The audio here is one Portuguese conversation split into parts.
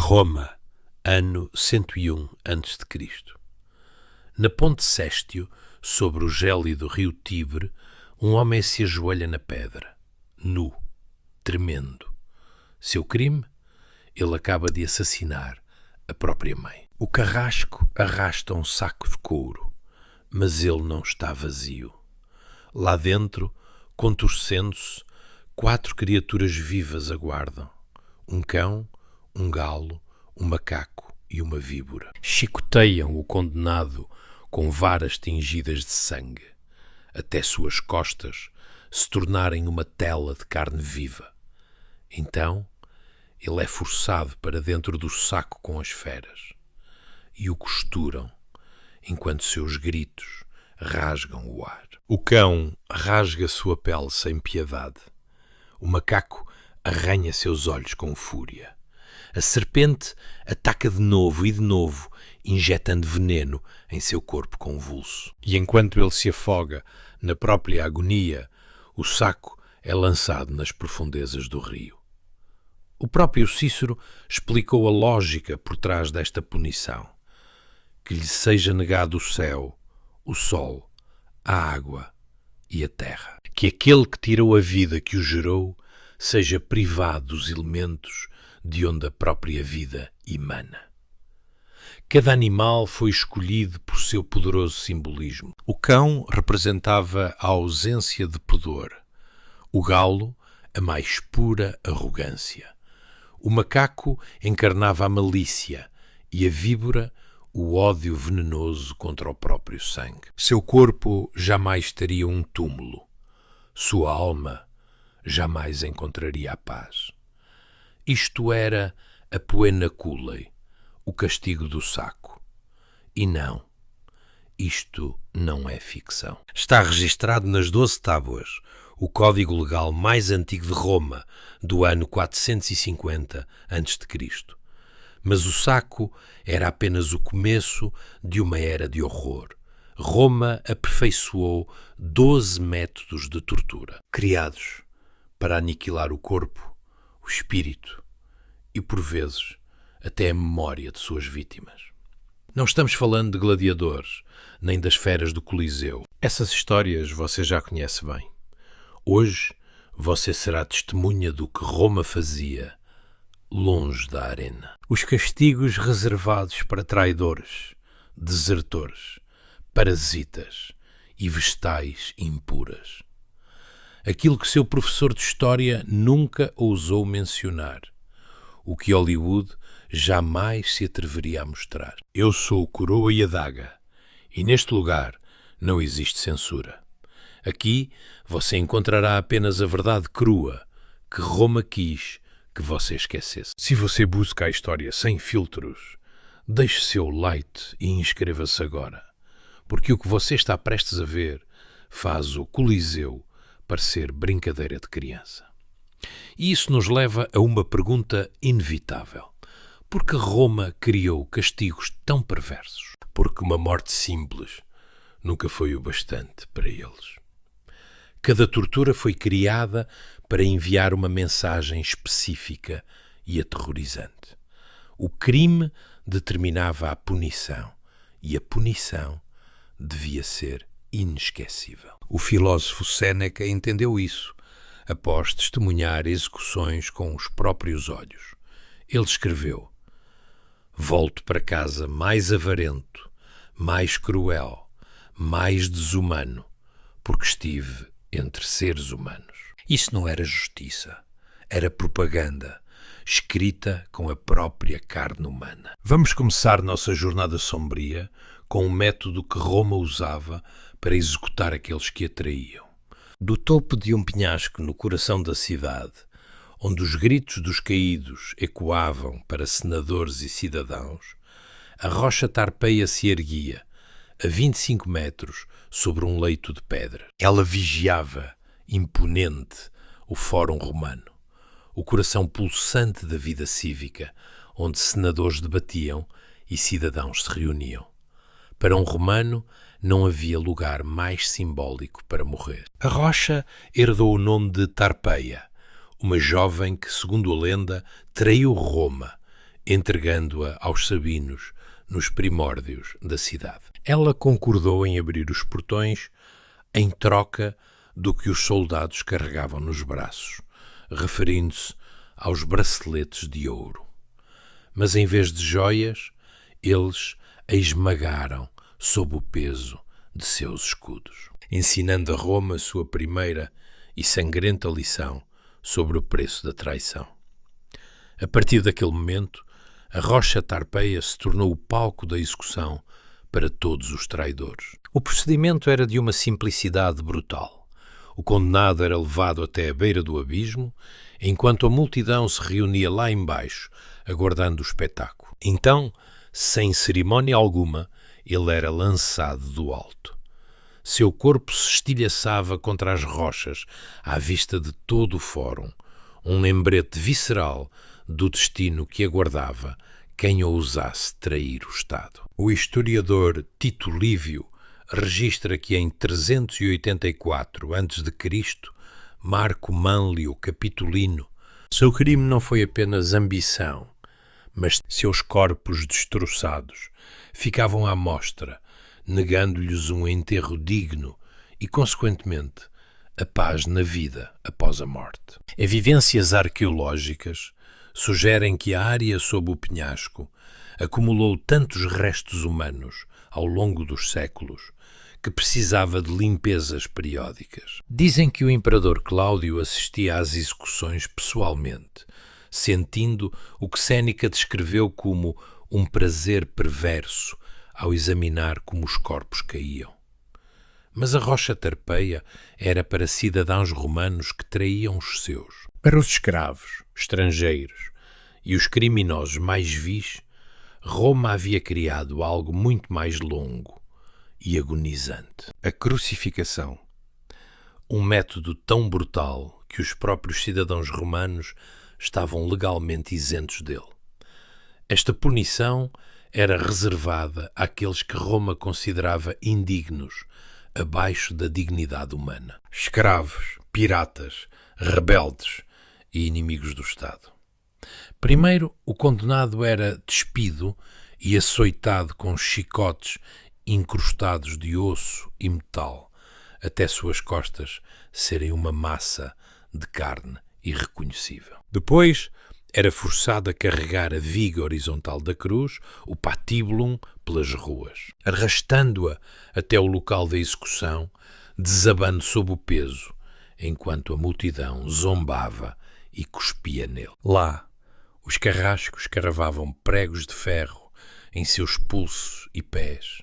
Roma, ano 101 a.C. Na ponte Sestio, sobre o gélido rio Tibre, um homem se ajoelha na pedra, nu, tremendo. Seu crime? Ele acaba de assassinar a própria mãe. O carrasco arrasta um saco de couro, mas ele não está vazio. Lá dentro, contorcendo-se, 4 criaturas vivas aguardam. Um cão, um galo, um macaco e uma víbora. Chicoteiam o condenado com varas tingidas de sangue, até suas costas se tornarem uma tela de carne viva. Então, ele é forçado para dentro do saco com as feras e o costuram, enquanto seus gritos rasgam o ar. O cão rasga sua pele sem piedade. O macaco arranha seus olhos com fúria. A serpente ataca de novo e de novo, injetando veneno em seu corpo convulso. E enquanto ele se afoga na própria agonia, o saco é lançado nas profundezas do rio. O próprio Cícero explicou a lógica por trás desta punição: que lhe seja negado o céu, o sol, a água e a terra. Que aquele que tirou a vida que o gerou seja privado dos elementos de onde a própria vida emana. Cada animal foi escolhido por seu poderoso simbolismo. O cão representava a ausência de pudor, o galo a mais pura arrogância, o macaco encarnava a malícia e a víbora o ódio venenoso contra o próprio sangue. Seu corpo jamais teria um túmulo, sua alma jamais encontraria a paz. Isto era a poena culei, o castigo do saco. E não, isto não é ficção. Está registrado nas 12 tábuas, o código legal mais antigo de Roma, do ano 450 a.C. Mas o saco era apenas o começo de uma era de horror. Roma aperfeiçoou 12 métodos de tortura, criados para aniquilar o corpo, o espírito e, por vezes, até a memória de suas vítimas. Não estamos falando de gladiadores, nem das feras do Coliseu. Essas histórias você já conhece bem. Hoje, você será testemunha do que Roma fazia longe da arena. Os castigos reservados para traidores, desertores, parasitas e vegetais impuras. Aquilo que seu professor de História nunca ousou mencionar. O que Hollywood jamais se atreveria a mostrar. Eu sou o Coroa e a Daga, e neste lugar não existe censura. Aqui você encontrará apenas a verdade crua que Roma quis que você esquecesse. Se você busca a história sem filtros, deixe seu like e inscreva-se agora, porque o que você está prestes a ver faz o Coliseu parecer brincadeira de criança. E isso nos leva a uma pergunta inevitável. Por que Roma criou castigos tão perversos? Porque uma morte simples nunca foi o bastante para eles. Cada tortura foi criada para enviar uma mensagem específica e aterrorizante. O crime determinava a punição e a punição devia ser inesquecível. O filósofo Séneca entendeu isso após testemunhar execuções com os próprios olhos. Ele escreveu: "Volto para casa mais avarento, mais cruel, mais desumano, porque estive entre seres humanos." Isso não era justiça, era propaganda, escrita com a própria carne humana. Vamos começar nossa jornada sombria com um método que Roma usava para executar aqueles que a traíam. Do topo de um penhasco no coração da cidade, onde os gritos dos caídos ecoavam para senadores e cidadãos, a rocha Tarpeia se erguia, a 25 metros, sobre um leito de pedra. Ela vigiava, imponente, o Fórum Romano, o coração pulsante da vida cívica, onde senadores debatiam e cidadãos se reuniam. Para um romano, não havia lugar mais simbólico para morrer. A rocha herdou o nome de Tarpeia, uma jovem que, segundo a lenda, traiu Roma entregando-a aos sabinos nos primórdios da cidade. Ela concordou em abrir os portões em troca do que os soldados carregavam nos braços, referindo-se aos braceletes de ouro. Mas em vez de joias, eles a esmagaram sob o peso de seus escudos, ensinando a Roma sua primeira e sangrenta lição sobre o preço da traição. A partir daquele momento, a rocha Tarpeia se tornou o palco da execução para todos os traidores. O procedimento era de uma simplicidade brutal. O condenado era levado até a beira do abismo, enquanto a multidão se reunia lá embaixo, aguardando o espetáculo. Então, sem cerimónia alguma, ele era lançado do alto. Seu corpo se estilhaçava contra as rochas, à vista de todo o fórum, um lembrete visceral do destino que aguardava quem ousasse trair o Estado. O historiador Tito Livio registra que em 384 a.C., Marco Manlio Capitolino, seu crime não foi apenas ambição, mas seus corpos destroçados ficavam à mostra, negando-lhes um enterro digno e, consequentemente, a paz na vida após a morte. Evidências arqueológicas sugerem que a área sob o penhasco acumulou tantos restos humanos ao longo dos séculos que precisava de limpezas periódicas. Dizem que o imperador Cláudio assistia às execuções pessoalmente, sentindo o que Séneca descreveu como um prazer perverso ao examinar como os corpos caíam. Mas a rocha Tarpeia era para cidadãos romanos que traíam os seus. Para os escravos, estrangeiros e os criminosos mais vis, Roma havia criado algo muito mais longo e agonizante: a crucificação. Um método tão brutal que os próprios cidadãos romanos estavam legalmente isentos dele. Esta punição era reservada àqueles que Roma considerava indignos, abaixo da dignidade humana: escravos, piratas, rebeldes e inimigos do Estado. Primeiro, o condenado era despido e açoitado com chicotes incrustados de osso e metal, até suas costas serem uma massa de carne irreconhecível. Depois, era forçado a carregar a viga horizontal da cruz, o patibulum, pelas ruas, arrastando-a até o local da execução, desabando sob o peso, enquanto a multidão zombava e cuspia nele. Lá, os carrascos cravavam pregos de ferro em seus pulsos e pés,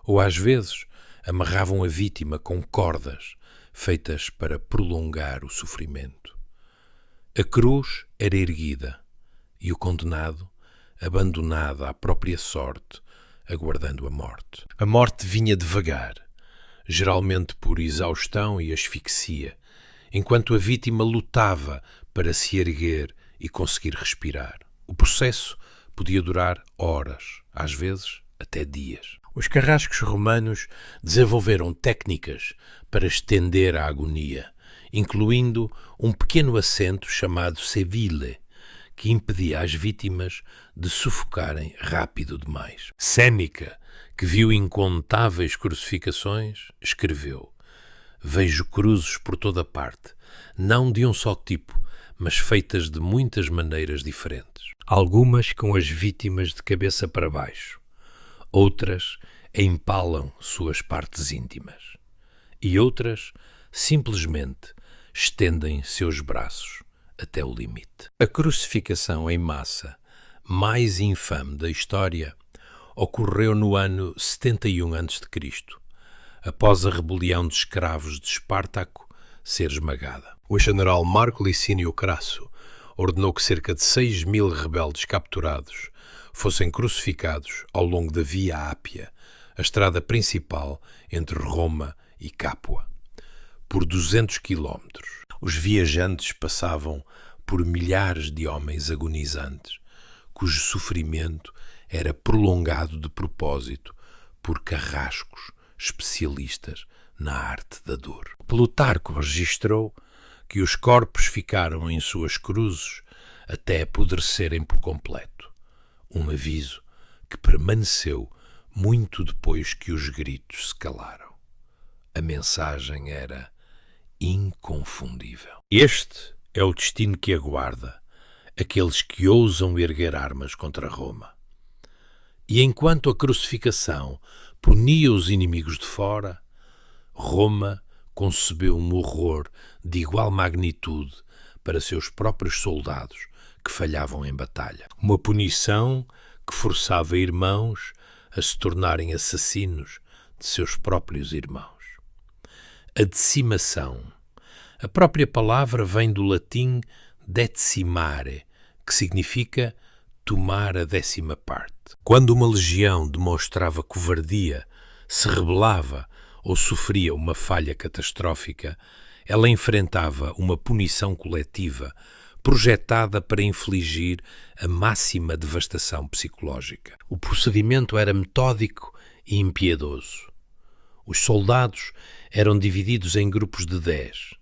ou às vezes amarravam a vítima com cordas feitas para prolongar o sofrimento. A cruz era erguida e o condenado abandonado à própria sorte, aguardando a morte. A morte vinha devagar, geralmente por exaustão e asfixia, enquanto a vítima lutava para se erguer e conseguir respirar. O processo podia durar horas, às vezes até dias. Os carrascos romanos desenvolveram técnicas para estender a agonia, incluindo um pequeno assento chamado sevile, que impedia as vítimas de sufocarem rápido demais. Séneca, que viu incontáveis crucificações, escreveu: "Vejo cruzes por toda parte, não de um só tipo, mas feitas de muitas maneiras diferentes. Algumas com as vítimas de cabeça para baixo, outras empalam suas partes íntimas, e outras simplesmente estendem seus braços até o limite." A crucificação em massa mais infame da história ocorreu no ano 71 a.C., após a rebelião de escravos de Espartaco ser esmagada. O general Marco Licínio Crasso ordenou que cerca de 6.000 rebeldes capturados fossem crucificados ao longo da Via Ápia, a estrada principal entre Roma e Capua. Por 200 quilómetros, os viajantes passavam por milhares de homens agonizantes, cujo sofrimento era prolongado de propósito por carrascos especialistas na arte da dor. Plutarco registrou que os corpos ficaram em suas cruzes até apodrecerem por completo, um aviso que permaneceu muito depois que os gritos se calaram. A mensagem era inconfundível. Este é o destino que aguarda aqueles que ousam erguer armas contra Roma. E enquanto a crucificação punia os inimigos de fora, Roma concebeu um horror de igual magnitude para seus próprios soldados que falhavam em batalha. Uma punição que forçava irmãos a se tornarem assassinos de seus próprios irmãos. A decimação. A própria palavra vem do latim decimare, que significa tomar a 10ª parte. Quando uma legião demonstrava covardia, se rebelava ou sofria uma falha catastrófica, ela enfrentava uma punição coletiva projetada para infligir a máxima devastação psicológica. O procedimento era metódico e impiedoso. Os soldados eram divididos em grupos de 10.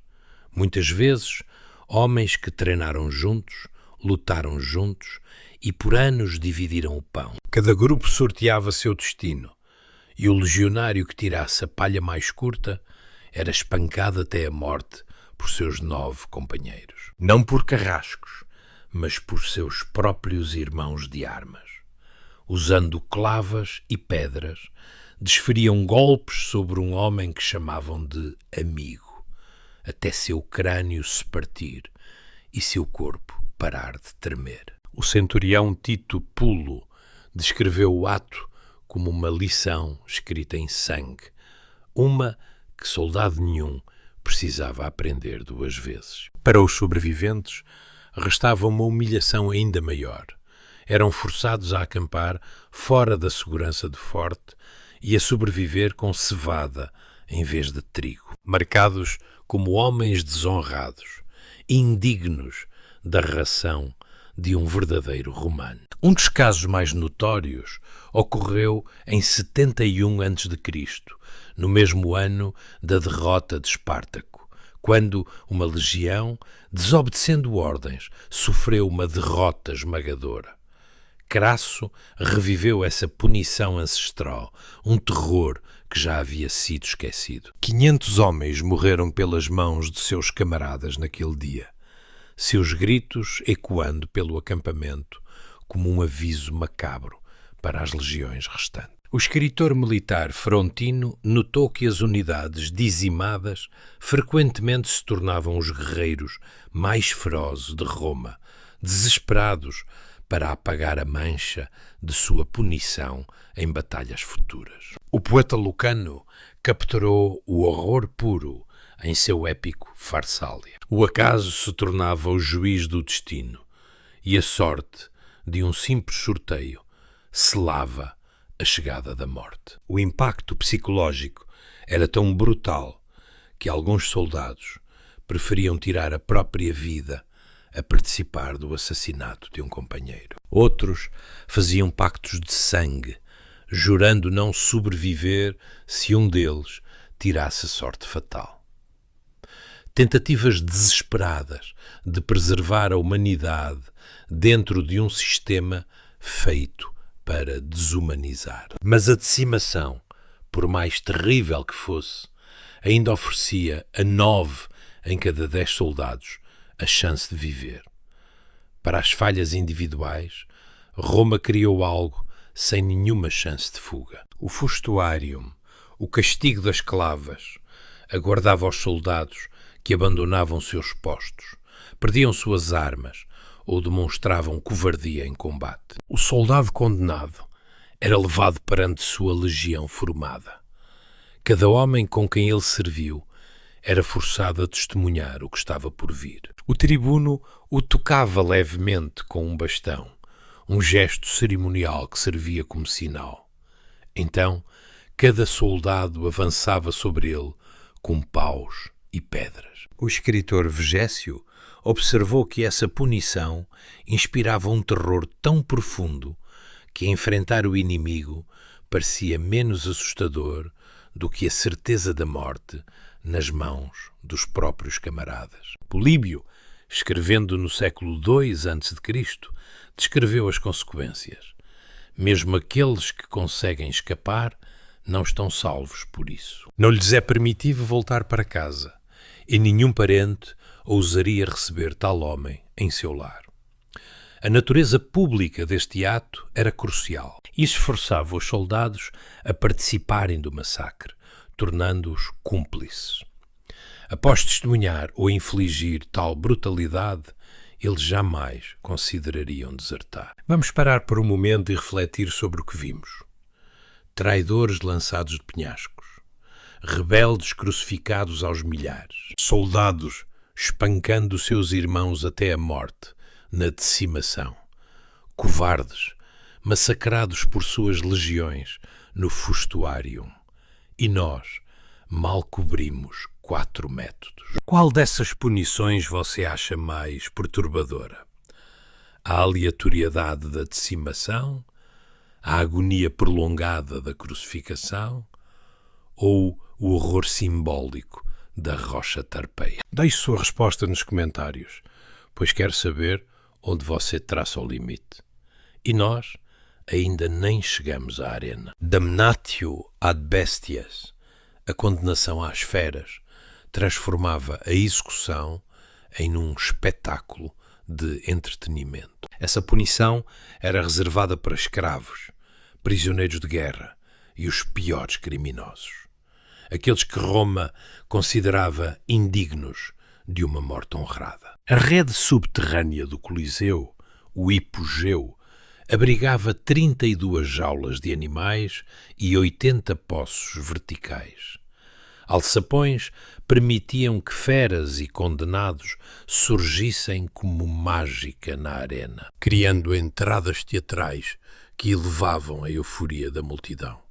Muitas vezes, homens que treinaram juntos, lutaram juntos e por anos dividiram o pão. Cada grupo sorteava seu destino, e o legionário que tirasse a palha mais curta era espancado até a morte por seus 9 companheiros. Não por carrascos, mas por seus próprios irmãos de armas. Usando clavas e pedras, desferiam golpes sobre um homem que chamavam de amigo, até seu crânio se partir e seu corpo parar de tremer. O centurião Tito Pulo descreveu o ato como uma lição escrita em sangue, uma que soldado nenhum precisava aprender 2 vezes. Para os sobreviventes, restava uma humilhação ainda maior. Eram forçados a acampar fora da segurança do forte e a sobreviver com cevada em vez de trigo, marcados como homens desonrados, indignos da ração de um verdadeiro romano. Um dos casos mais notórios ocorreu em 71 a.C., no mesmo ano da derrota de Espartaco, quando uma legião, desobedecendo ordens, sofreu uma derrota esmagadora. Crasso reviveu essa punição ancestral, um terror que já havia sido esquecido. 500 homens morreram pelas mãos de seus camaradas naquele dia, seus gritos ecoando pelo acampamento como um aviso macabro para as legiões restantes. O escritor militar Frontino notou que as unidades dizimadas frequentemente se tornavam os guerreiros mais ferozes de Roma, desesperados para apagar a mancha de sua punição em batalhas futuras. O poeta Lucano capturou o horror puro em seu épico Farsália. O acaso se tornava o juiz do destino e a sorte de um simples sorteio selava a chegada da morte. O impacto psicológico era tão brutal que alguns soldados preferiam tirar a própria vida a participar do assassinato de um companheiro. Outros faziam pactos de sangue, jurando não sobreviver se um deles tirasse a sorte fatal. Tentativas desesperadas de preservar a humanidade dentro de um sistema feito para desumanizar. Mas a decimação, por mais terrível que fosse, ainda oferecia a 9 em cada 10 soldados a chance de viver. Para as falhas individuais, Roma criou algo sem nenhuma chance de fuga. O fustuarium, o castigo das clavas, aguardava os soldados que abandonavam seus postos, perdiam suas armas ou demonstravam covardia em combate. O soldado condenado era levado perante sua legião formada. Cada homem com quem ele serviu era forçado a testemunhar o que estava por vir. O tribuno o tocava levemente com um bastão, um gesto cerimonial que servia como sinal. Então, cada soldado avançava sobre ele com paus e pedras. O escritor Vigésio observou que essa punição inspirava um terror tão profundo que enfrentar o inimigo parecia menos assustador do que a certeza da morte nas mãos dos próprios camaradas. Políbio, escrevendo no século II a.C., descreveu as consequências. Mesmo aqueles que conseguem escapar não estão salvos por isso. Não lhes é permitido voltar para casa, e nenhum parente ousaria receber tal homem em seu lar. A natureza pública deste ato era crucial e esforçava os soldados a participarem do massacre, tornando-os cúmplices. Após testemunhar ou infligir tal brutalidade, eles jamais considerariam desertar. Vamos parar por um momento e refletir sobre o que vimos. Traidores lançados de penhascos, rebeldes crucificados aos milhares, soldados espancando seus irmãos até a morte, na decimação, covardes, massacrados por suas legiões no Fustuarium. E nós mal cobrimos 4 métodos. Qual dessas punições você acha mais perturbadora? A aleatoriedade da decimação, a agonia prolongada da crucificação ou o horror simbólico da rocha tarpeia? Deixe sua resposta nos comentários, pois quero saber onde você traça o limite. E nós ainda nem chegamos à arena. Damnatio ad bestias, a condenação às feras, transformava a execução em um espetáculo de entretenimento. Essa punição era reservada para escravos, prisioneiros de guerra e os piores criminosos. Aqueles que Roma considerava indignos de uma morte honrada. A rede subterrânea do Coliseu, o hipogeu, abrigava 32 jaulas de animais e 80 poços verticais. Alçapões permitiam que feras e condenados surgissem como mágica na arena, criando entradas teatrais que elevavam a euforia da multidão.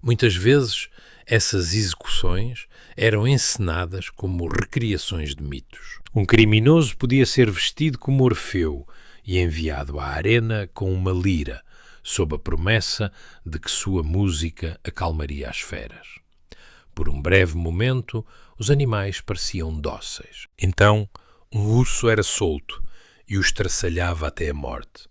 Muitas vezes, essas execuções eram encenadas como recriações de mitos. Um criminoso podia ser vestido como Orfeu e enviado à arena com uma lira, sob a promessa de que sua música acalmaria as feras. Por um breve momento, os animais pareciam dóceis. Então, um urso era solto e o estraçalhava até a morte,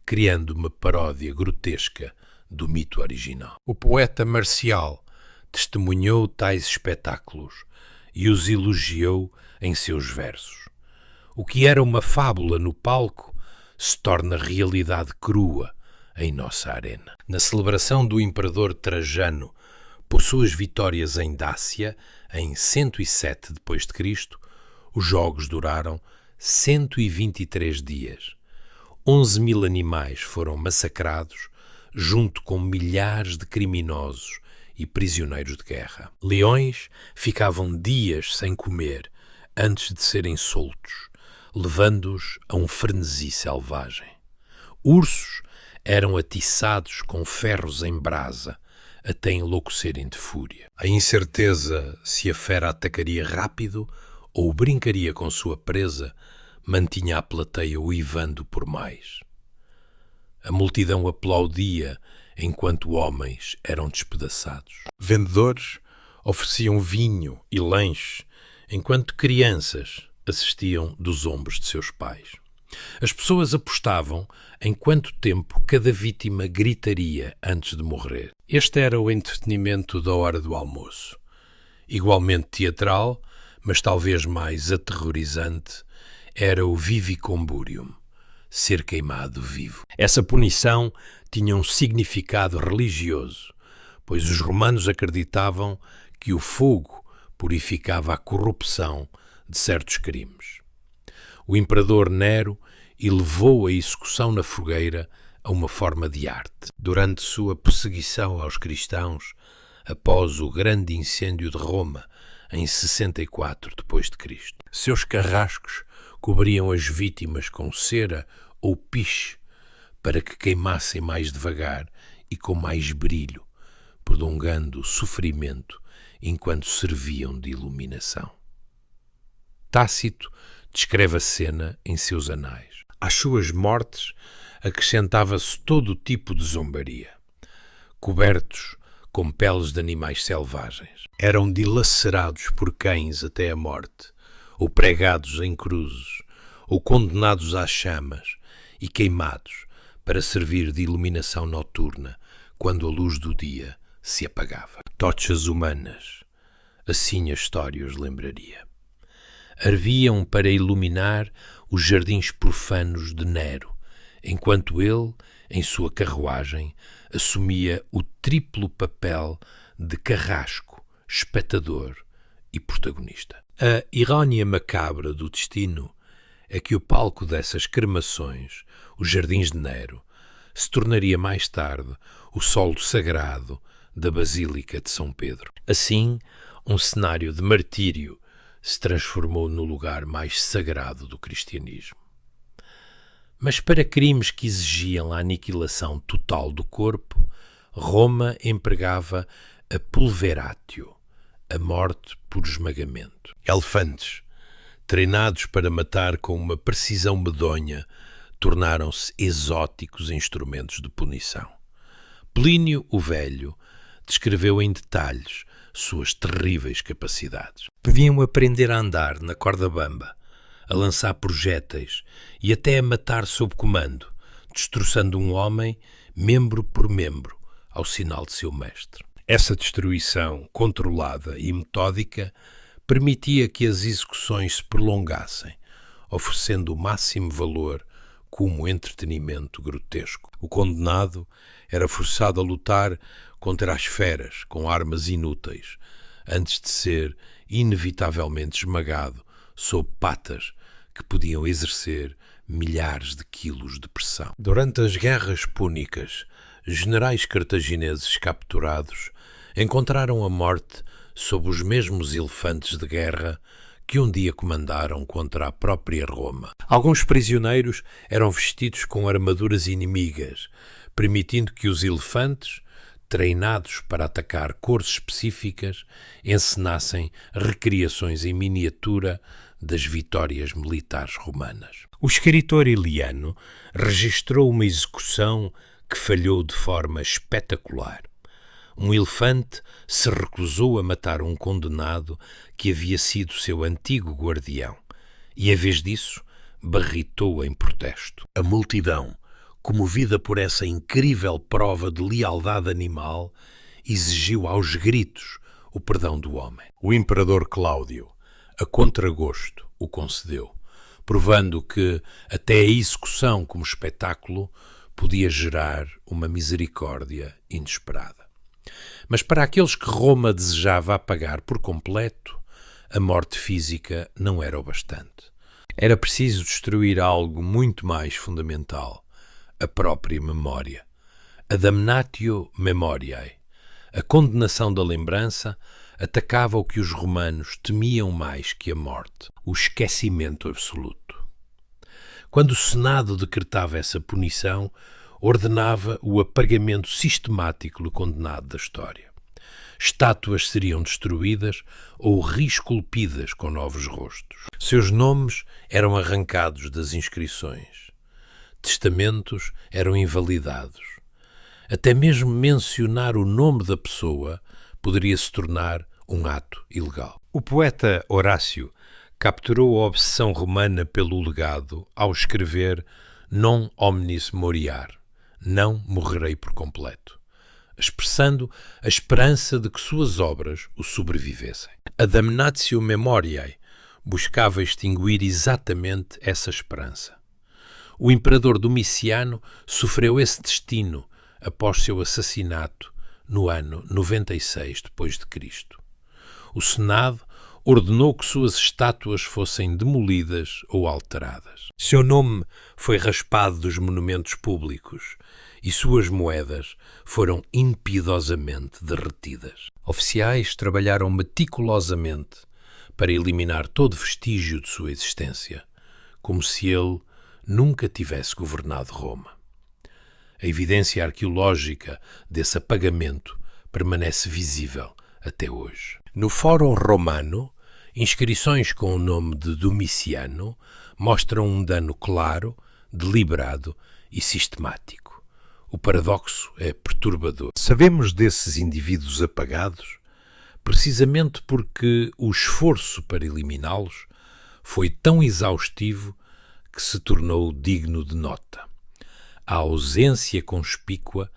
criando uma paródia grotesca do mito original. O poeta Marcial testemunhou tais espetáculos e os elogiou em seus versos. O que era uma fábula no palco se torna realidade crua em nossa arena. Na celebração do imperador Trajano por suas vitórias em Dácia, em 107 d.C., os jogos duraram 123 dias. 11.000 animais foram massacrados, junto com milhares de criminosos e prisioneiros de guerra. Leões ficavam dias sem comer antes de serem soltos, levando-os a um frenesi selvagem. Ursos eram atiçados com ferros em brasa, até enlouquecerem de fúria. A incerteza se a fera atacaria rápido ou brincaria com sua presa mantinha a plateia uivando por mais. A multidão aplaudia enquanto homens eram despedaçados. Vendedores ofereciam vinho e lanche, enquanto crianças assistiam dos ombros de seus pais. As pessoas apostavam em quanto tempo cada vítima gritaria antes de morrer. Este era o entretenimento da hora do almoço. Igualmente teatral, mas talvez mais aterrorizante, era o vivicomburium, ser queimado vivo. Essa punição tinha um significado religioso, pois os romanos acreditavam que o fogo purificava a corrupção de certos crimes. O imperador Nero elevou a execução na fogueira a uma forma de arte. Durante sua perseguição aos cristãos, após o grande incêndio de Roma, em 64 d.C., seus carrascos cobriam as vítimas com cera ou piche para que queimassem mais devagar e com mais brilho, prolongando o sofrimento enquanto serviam de iluminação. Tácito descreve a cena em seus anais. Às suas mortes acrescentava-se todo o tipo de zombaria. Cobertos com peles de animais selvagens, eram dilacerados por cães até a morte, ou pregados em cruzes, ou condenados às chamas e queimados para servir de iluminação noturna quando a luz do dia se apagava. Tochas humanas, assim a história os lembraria. Arviam para iluminar os jardins profanos de Nero, enquanto ele, em sua carruagem, assumia o triplo papel de carrasco, espectador e protagonista. A irónia macabra do destino é que o palco dessas cremações, os jardins de Nero, se tornaria mais tarde o solo sagrado da Basílica de São Pedro. Assim, um cenário de martírio se transformou no lugar mais sagrado do cristianismo. Mas para crimes que exigiam a aniquilação total do corpo, Roma empregava a pulveratio, a morte por esmagamento. Elefantes, treinados para matar com uma precisão medonha, tornaram-se exóticos instrumentos de punição. Plínio o Velho descreveu em detalhes suas terríveis capacidades. Podiam aprender a andar na corda bamba, a lançar projéteis e até a matar sob comando, destroçando um homem, membro por membro, ao sinal de seu mestre. Essa destruição controlada e metódica permitia que as execuções se prolongassem, oferecendo o máximo valor como entretenimento grotesco. O condenado era forçado a lutar contra as feras com armas inúteis, antes de ser inevitavelmente esmagado sob patas que podiam exercer milhares de quilos de pressão. Durante as guerras púnicas, generais cartagineses capturados encontraram a morte sob os mesmos elefantes de guerra que um dia comandaram contra a própria Roma. Alguns prisioneiros eram vestidos com armaduras inimigas, permitindo que os elefantes, treinados para atacar cores específicas, encenassem recriações em miniatura das vitórias militares romanas. O escritor Iliano registrou uma execução que falhou de forma espetacular. Um elefante se recusou a matar um condenado que havia sido seu antigo guardião e, em vez disso, barritou em protesto. A multidão, comovida por essa incrível prova de lealdade animal, exigiu aos gritos o perdão do homem. O imperador Cláudio, a contragosto, o concedeu, provando que até a execução como espetáculo podia gerar uma misericórdia inesperada. Mas para aqueles que Roma desejava apagar por completo, a morte física não era o bastante. Era preciso destruir algo muito mais fundamental, a própria memória. A damnatio memoriae, a condenação da lembrança, atacava o que os romanos temiam mais que a morte, o esquecimento absoluto. Quando o Senado decretava essa punição, ordenava o apagamento sistemático do condenado da história. Estátuas seriam destruídas ou reesculpidas com novos rostos. Seus nomes eram arrancados das inscrições. Testamentos eram invalidados. Até mesmo mencionar o nome da pessoa poderia se tornar um ato ilegal. O poeta Horácio capturou a obsessão romana pelo legado ao escrever Non omnis moriar, não morrerei por completo, expressando a esperança de que suas obras o sobrevivessem. A damnatio memoriae buscava extinguir exatamente essa esperança. O imperador Domiciano sofreu esse destino após seu assassinato no ano 96 d.C. O Senado ordenou que suas estátuas fossem demolidas ou alteradas. Seu nome foi raspado dos monumentos públicos e suas moedas foram impiedosamente derretidas. Oficiais trabalharam meticulosamente para eliminar todo vestígio de sua existência, como se ele nunca tivesse governado Roma. A evidência arqueológica desse apagamento permanece visível até hoje. No Fórum Romano, inscrições com o nome de Domiciano mostram um dano claro, deliberado e sistemático. O paradoxo é perturbador. Sabemos desses indivíduos apagados precisamente porque o esforço para eliminá-los foi tão exaustivo que se tornou digno de nota. A ausência conspícua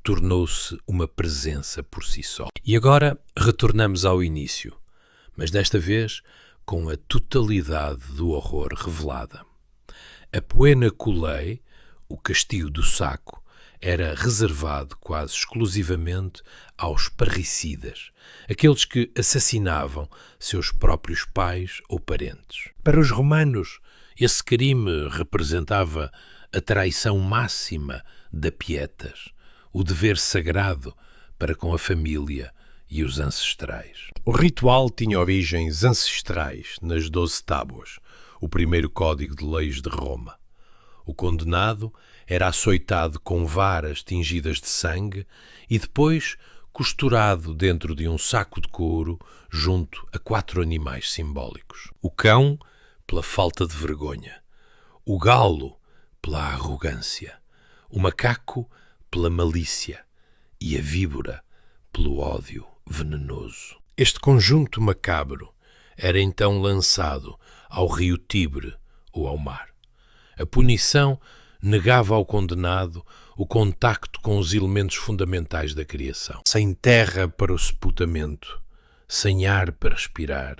tornou-se uma presença por si só. E agora retornamos ao início, mas desta vez com a totalidade do horror revelada. A Poena Culei, o castigo do saco, era reservado quase exclusivamente aos parricidas, aqueles que assassinavam seus próprios pais ou parentes. Para os romanos, esse crime representava a traição máxima da pietas, o dever sagrado para com a família e os ancestrais. O ritual tinha origens ancestrais nas 12 Tábuas, o primeiro código de leis de Roma. O condenado era açoitado com varas tingidas de sangue e depois costurado dentro de um saco de couro junto a 4 animais simbólicos. O cão, pela falta de vergonha. O galo, pela arrogância. O macaco, pela malícia. E a víbora, pelo ódio venenoso. Este conjunto macabro era então lançado ao rio Tibre ou ao mar. A punição negava ao condenado o contacto com os elementos fundamentais da criação. Sem terra para o sepultamento, sem ar para respirar,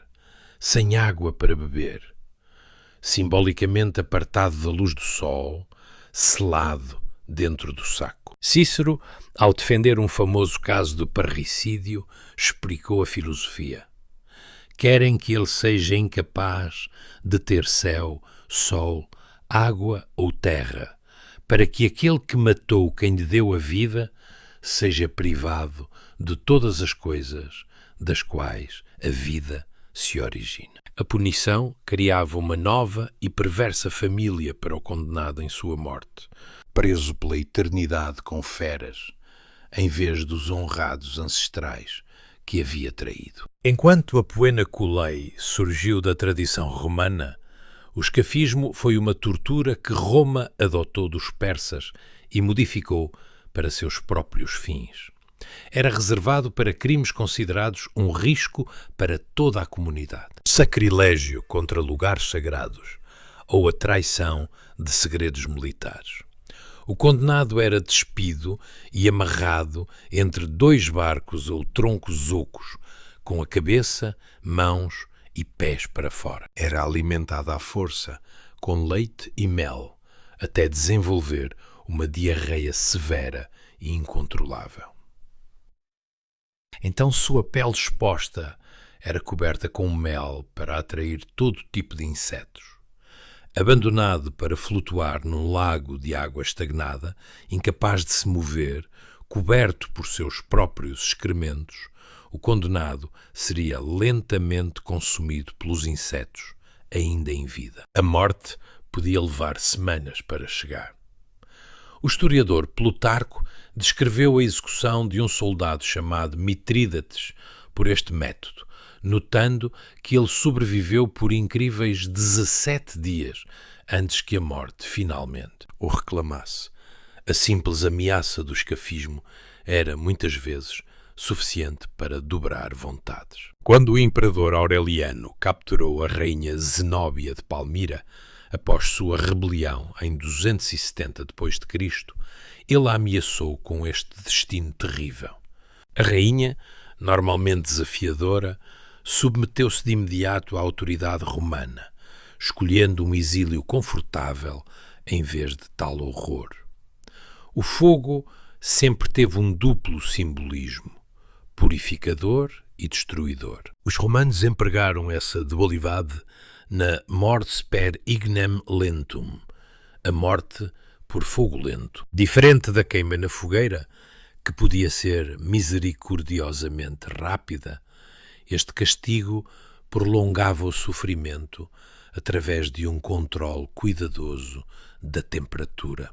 sem água para beber. Simbolicamente apartado da luz do sol, selado dentro do saco. Cícero, ao defender um famoso caso do parricídio, explicou a filosofia. Querem que ele seja incapaz de ter céu, sol, água ou terra, para que aquele que matou quem lhe deu a vida seja privado de todas as coisas das quais a vida se origina. A punição criava uma nova e perversa família para o condenado em sua morte, preso pela eternidade com feras, em vez dos honrados ancestrais que havia traído. Enquanto a Poena Culei surgiu da tradição romana, o escafismo foi uma tortura que Roma adotou dos persas e modificou para seus próprios fins. Era reservado para crimes considerados um risco para toda a comunidade. Sacrilégio contra lugares sagrados ou a traição de segredos militares. O condenado era despido e amarrado entre 2 barcos ou troncos ocos, com a cabeça, mãos e pés para fora. Era alimentado à força, com leite e mel, até desenvolver uma diarreia severa e incontrolável. Então sua pele exposta era coberta com mel para atrair todo tipo de insetos. Abandonado para flutuar num lago de água estagnada, incapaz de se mover, coberto por seus próprios excrementos, o condenado seria lentamente consumido pelos insetos, ainda em vida. A morte podia levar semanas para chegar. O historiador Plutarco descreveu a execução de um soldado chamado Mitrídates por este método, notando que ele sobreviveu por incríveis 17 dias antes que a morte finalmente o reclamasse. A simples ameaça do escafismo era, muitas vezes, suficiente para dobrar vontades. Quando o imperador Aureliano capturou a rainha Zenóbia de Palmira, após sua rebelião em 270 d.C., ele a ameaçou com este destino terrível. A rainha, normalmente desafiadora, submeteu-se de imediato à autoridade romana, escolhendo um exílio confortável em vez de tal horror. O fogo sempre teve um duplo simbolismo, purificador e destruidor. Os romanos empregaram essa dualidade na morte per ignem lentum, a morte por fogo lento. Diferente da queima na fogueira, que podia ser misericordiosamente rápida, este castigo prolongava o sofrimento através de um controle cuidadoso da temperatura.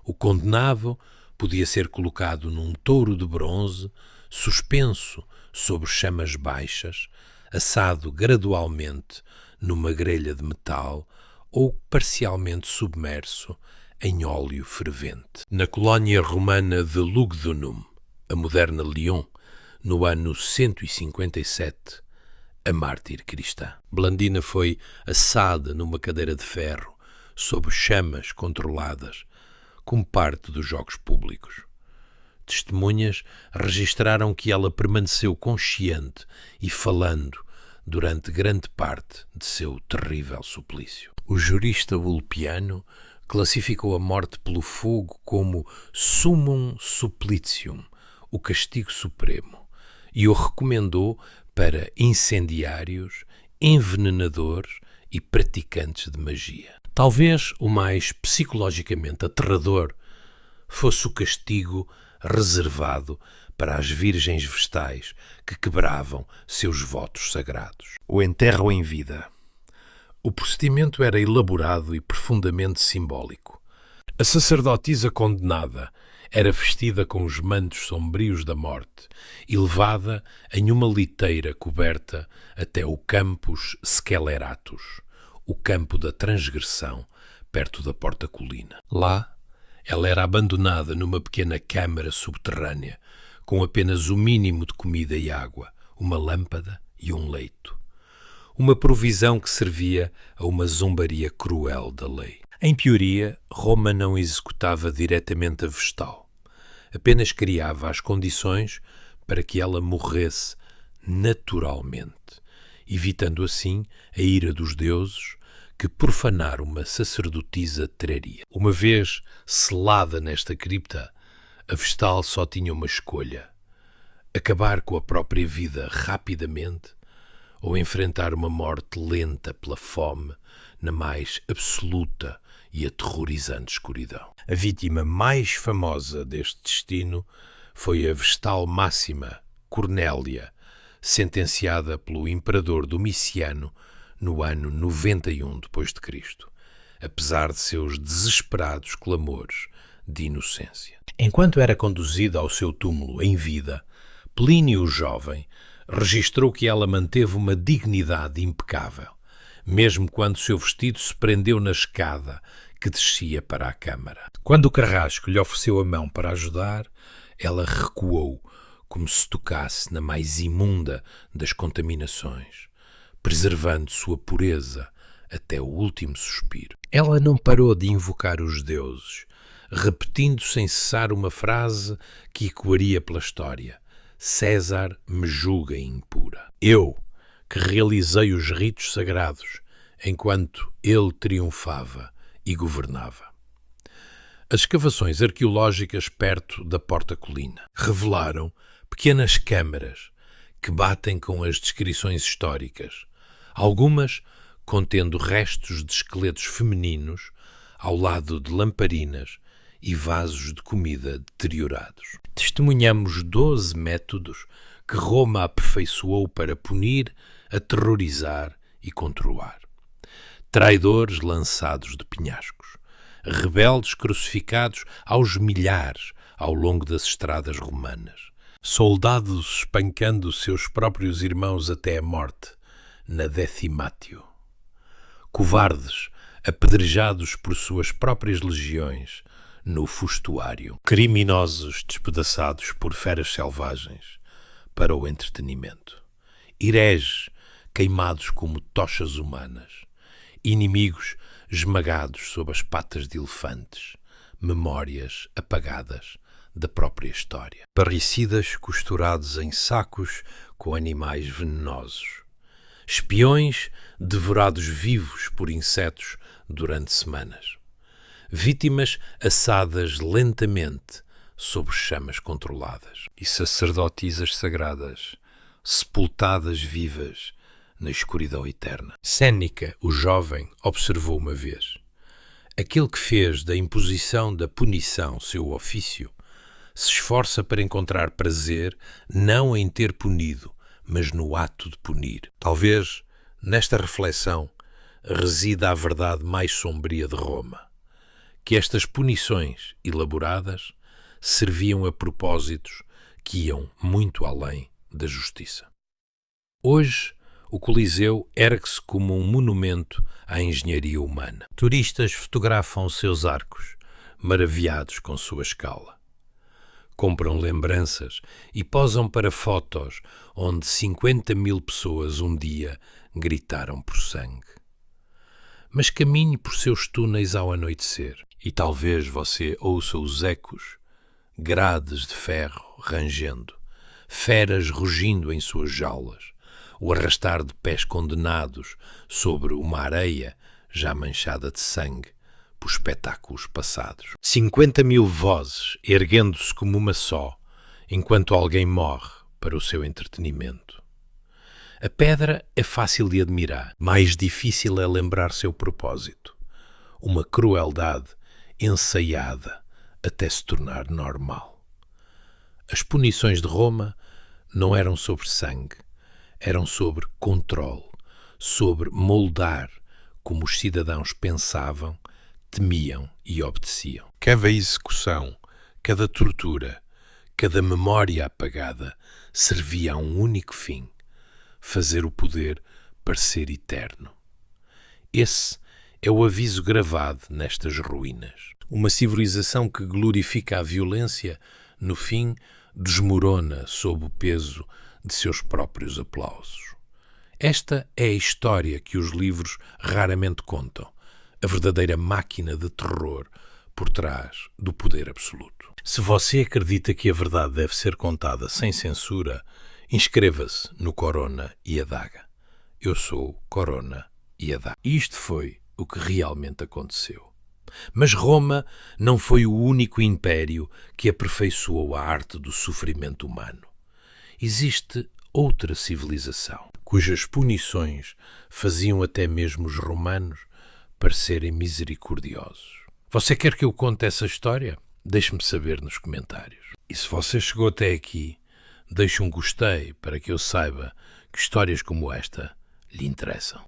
O condenado podia ser colocado num touro de bronze, suspenso sobre chamas baixas, assado gradualmente numa grelha de metal ou parcialmente submerso em óleo fervente. Na colónia romana de Lugdunum, a moderna Lyon, no ano 157, a mártir cristã. Blandina foi assada numa cadeira de ferro, sob chamas controladas, como parte dos jogos públicos. Testemunhas registraram que ela permaneceu consciente e falando durante grande parte de seu terrível suplício. O jurista Ulpiano classificou a morte pelo fogo como summum supplicium, o castigo supremo, e o recomendou para incendiários, envenenadores e praticantes de magia. Talvez o mais psicologicamente aterrador fosse o castigo reservado para as virgens vestais que quebravam seus votos sagrados. O enterro em vida. O procedimento era elaborado e profundamente simbólico. A sacerdotisa condenada era vestida com os mantos sombrios da morte e levada em uma liteira coberta até o Campus Sceleratus, o campo da transgressão, perto da Porta Colina. Lá, ela era abandonada numa pequena câmara subterrânea, com apenas o mínimo de comida e água, uma lâmpada e um leito. Uma provisão que servia a uma zombaria cruel da lei. Em teoria, Roma não executava diretamente a vestal. Apenas criava as condições para que ela morresse naturalmente, evitando assim a ira dos deuses que profanar uma sacerdotisa traria. Uma vez selada nesta cripta, a vestal só tinha uma escolha: acabar com a própria vida rapidamente ou enfrentar uma morte lenta pela fome na mais absoluta e aterrorizante escuridão. A vítima mais famosa deste destino foi a vestal máxima, Cornélia, sentenciada pelo imperador Domiciano no ano 91 d.C., apesar de seus desesperados clamores de inocência. Enquanto era conduzida ao seu túmulo em vida, Plínio o Jovem registrou que ela manteve uma dignidade impecável, mesmo quando seu vestido se prendeu na escada que descia para a câmara. Quando o carrasco lhe ofereceu a mão para ajudar, ela recuou, como se tocasse na mais imunda das contaminações, preservando sua pureza até o último suspiro. Ela não parou de invocar os deuses, repetindo sem cessar uma frase que ecoaria pela história: César me julga impura. Eu, que realizei os ritos sagrados, enquanto ele triunfava e governava. As escavações arqueológicas perto da Porta Colina revelaram pequenas câmaras que batem com as descrições históricas, algumas contendo restos de esqueletos femininos ao lado de lamparinas e vasos de comida deteriorados. Testemunhamos 12 métodos que Roma aperfeiçoou para punir, aterrorizar e controlar. Traidores lançados de penhascos, rebeldes crucificados aos milhares ao longo das estradas romanas, soldados espancando seus próprios irmãos até a morte na Decimatio, covardes apedrejados por suas próprias legiões no Fustuário, criminosos despedaçados por feras selvagens para o entretenimento, hereges queimados como tochas humanas, inimigos esmagados sob as patas de elefantes, memórias apagadas da própria história, parricidas costurados em sacos com animais venenosos, espiões devorados vivos por insetos durante semanas, vítimas assadas lentamente sob chamas controladas e sacerdotisas sagradas, sepultadas vivas na escuridão eterna. Séneca, o jovem, observou uma vez: aquele que fez da imposição da punição seu ofício se esforça para encontrar prazer não em ter punido, mas no ato de punir. Talvez nesta reflexão resida a verdade mais sombria de Roma, que estas punições elaboradas serviam a propósitos que iam muito além da justiça. Hoje, o Coliseu ergue-se como um monumento à engenharia humana. Turistas fotografam seus arcos, maravilhados com sua escala. Compram lembranças e posam para fotos onde 50.000 pessoas um dia gritaram por sangue. Mas caminhe por seus túneis ao anoitecer E talvez você ouça os ecos, grades de ferro rangendo, feras rugindo em suas jaulas, o arrastar de pés condenados sobre uma areia já manchada de sangue por espetáculos passados. 50.000 vozes erguendo-se como uma só, enquanto alguém morre para o seu entretenimento. A pedra é fácil de admirar, mais difícil é lembrar seu propósito. Uma crueldade ensaiada até se tornar normal. As punições de Roma não eram sobre sangue, eram sobre controle, sobre moldar como os cidadãos pensavam, temiam e obedeciam. Cada execução, cada tortura, cada memória apagada servia a um único fim: fazer o poder parecer eterno. Esse é o aviso gravado nestas ruínas. Uma civilização que glorifica a violência, no fim, desmorona sob o peso de seus próprios aplausos. Esta é a história que os livros raramente contam, a verdadeira máquina de terror por trás do poder absoluto. Se você acredita que a verdade deve ser contada sem censura, inscreva-se no Corona e Adaga. Eu sou Corona e Adaga. Isto foi o que realmente aconteceu. Mas Roma não foi o único império que aperfeiçoou a arte do sofrimento humano. Existe outra civilização, cujas punições faziam até mesmo os romanos parecerem misericordiosos. Você quer que eu conte essa história? Deixe-me saber nos comentários. E se você chegou até aqui, deixe um gostei para que eu saiba que histórias como esta lhe interessam.